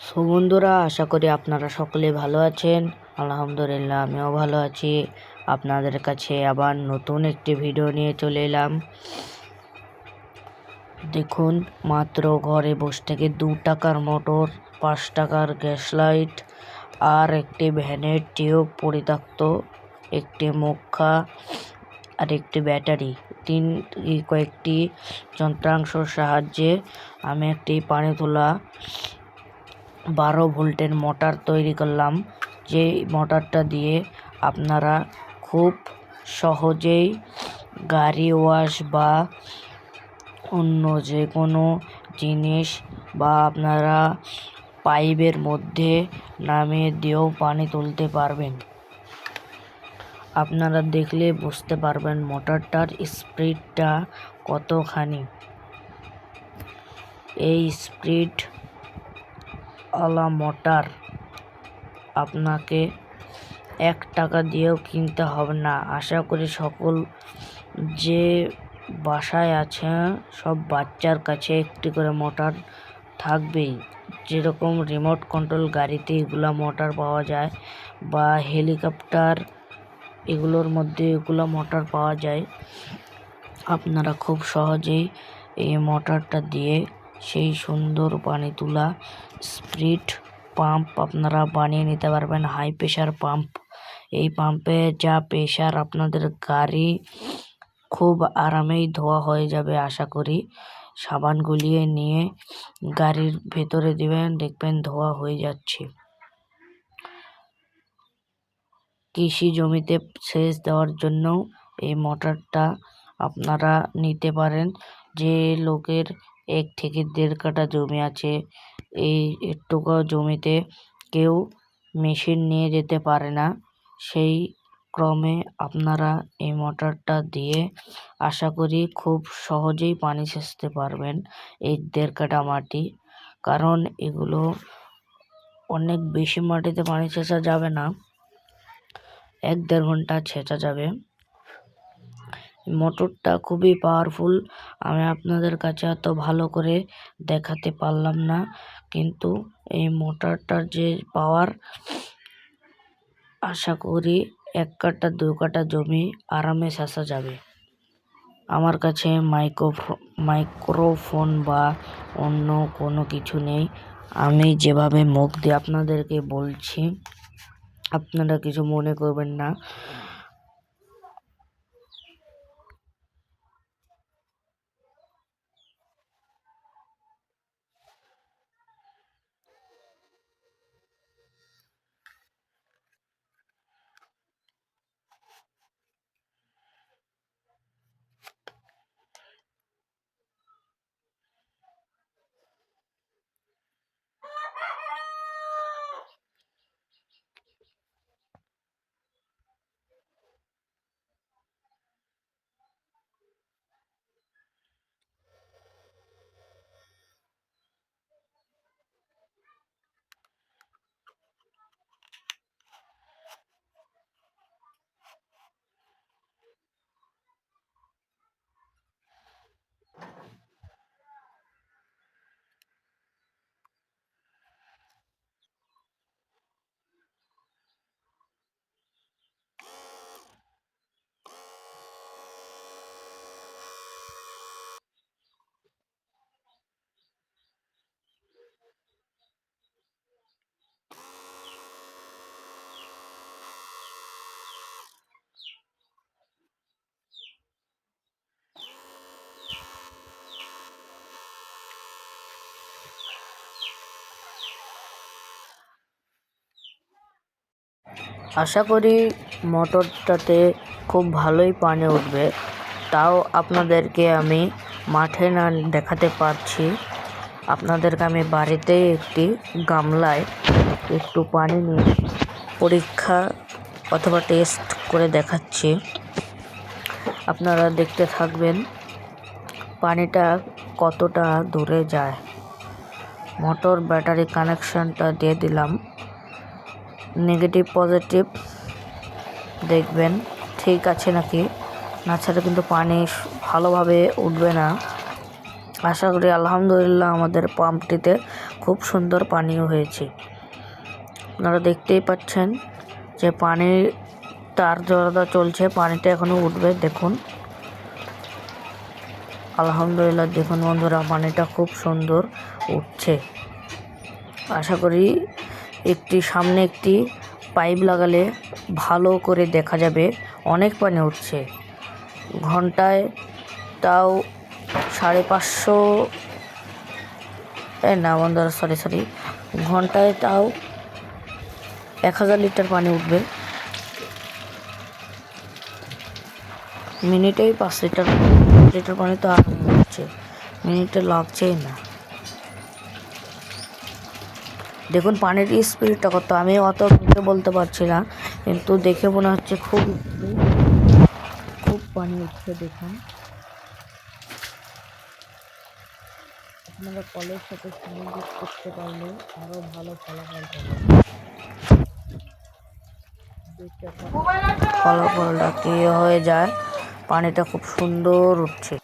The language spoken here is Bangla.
সো বন্ধুরা, আশা করি আপনারা সকলে ভালো আছেন। আলহামদুলিল্লাহ, আমিও ভালো আছি। আপনাদের কাছে আবার নতুন একটি ভিডিও নিয়ে চলে এলাম। দেখুন, মাত্র ঘরে বসে থেকে 2 টাকার মোটর, 5 টাকার গ্যাস লাইট আর একটি ভ্যানের টিউব পরিত্যক্ত, একটি মুখা আর একটি ব্যাটারি, কয়েকটি যন্ত্রাংশের সাহায্যে আমি একটি পানি তোলা 12 ভোল্টের মোটর তৈরি করলাম। যে মোটরটা দিয়ে আপনারা খুব সহজেই গাড়ি ওয়াশ বা অন্য যে কোনো জিনিস বা আপনারা পাইপের মধ্যে নামিয়ে দিয়েও পানি তুলতে পারবেন। আপনারা দেখলে বুঝতে পারবেন মোটরটার স্পিডটা কতখানি। এই স্পিড আলা মোটর আপনাকে 1 টাকা দিয়েও কিনতে হবে না। আশা করি সকল যে বাসায় আছে সব বাচ্চার কাছে একটি করে মোটর থাকবেই। যেরকম রিমোট কন্ট্রোল গাড়িতে এগুলা মোটর পাওয়া যায় বা হেলিকপ্টার এগুলোর মধ্যে এগুলো মোটর পাওয়া যায়। আপনারা খুব সহজেই এই মোটরটা দিয়ে সেই সুন্দর পানি তোলা স্পিড পাম্প আপনারা বানিয়ে নিতে পারবেন। হাই প্রেশার পাম্প, এই পাম্পে যা প্রেশার আপনাদের গাড়ি খুব আরামেই ধোয়া হয়ে যাবে। আশা করি সাবান গুলিয়ে নিয়ে গাড়ির ভেতরে দিবেন, দেখবেন ধোয়া হয়ে যাচ্ছে। কৃষি জমিতে সেচ দেওয়ার জন্য এই মোটরটা আপনারা নিতে পারেন। যে লোকের 1 থেকে 1.5 কাঠা জমি আছে, এই একটুকু জমিতে কেউ মেশিন নিয়ে যেতে পারে না, সেই ক্রমে আপনারা এই মোটরটা দিয়ে আশা করি খুব সহজেই পানি সেচতে পারবেন এই 1.5 কাঠা মাটি। কারণ এগুলো অনেক বেশি মাটিতে পানি সেচা যাবে না, 1-1.5 ঘন্টা ছেঁচা যাবে। মোটরটা খুবই পাওয়ারফুল। আমি আপনাদের কাছে এত ভালো করে দেখাতে পারলাম না, কিন্তু এই মোটরটার যে পাওয়ার, আশা করি 1 কাঠা 2 কাঠা জমি আরামে সেচা যাবে। আমার কাছে মাইক্রোফোন বা অন্য কোনো কিছু নেই। আমি যেভাবে মুখ দিয়ে আপনাদেরকে বলছি, আপনারা কিছু মনে করবেন না। আশা করি মোটরটাতে খুব ভালোই পানি উঠবে। তাও আপনাদেরকে আমি মাঠে না দেখাতে পারছি, আপনাদেরকে আমি বাড়িতেই একটি গামলায় একটু পানি নিয়ে পরীক্ষা অথবা টেস্ট করে দেখাচ্ছি। আপনারা দেখতে থাকবেন পানিটা কতটা দূরে যায়। মোটর ব্যাটারি কানেকশনটা দিয়ে দিলাম, নেগেটিভ পজিটিভ দেখবেন ঠিক আছে নাকি, না ছাড়া কিন্তু পানি ভালোভাবে উঠবে না। আশা করি আলহামদুলিল্লাহ আমাদের পাম্পটিতে খুব সুন্দর পানিও হয়েছে। আপনারা দেখতেই পাচ্ছেন যে পানির তার জলদা চলছে, পানিটা এখনো উঠবে। দেখুন, আলহামদুলিল্লাহ। দেখুন বন্ধুরা, পানিটা খুব সুন্দর উঠছে। আশা করি সামনে একটি পাইপ লাগালে ভালো করে দেখা যাবে। অনেক পানি উঠছে, ঘন্টায় তাও 550, না বন্ধুরা, সরি, ঘন্টায় তাও 1000 লিটার পানি উঠবে। মিনিটেই 5 লিটার পানি তো আর হচ্ছে, মিনিটে লাগছেই না। দেখুন পানির স্পিডটা কত, আমি অত বলতে পারছি না, কিন্তু দেখে মনে হচ্ছে খুব পানি উঠছে। দেখুন, আপনারা কলের সাথে সংযোগ করতে পারলে আরো ভালো ফলাফল পাবেন। ফলাফলটা কি হয়ে যায়, পানিটা খুব সুন্দর উঠছে।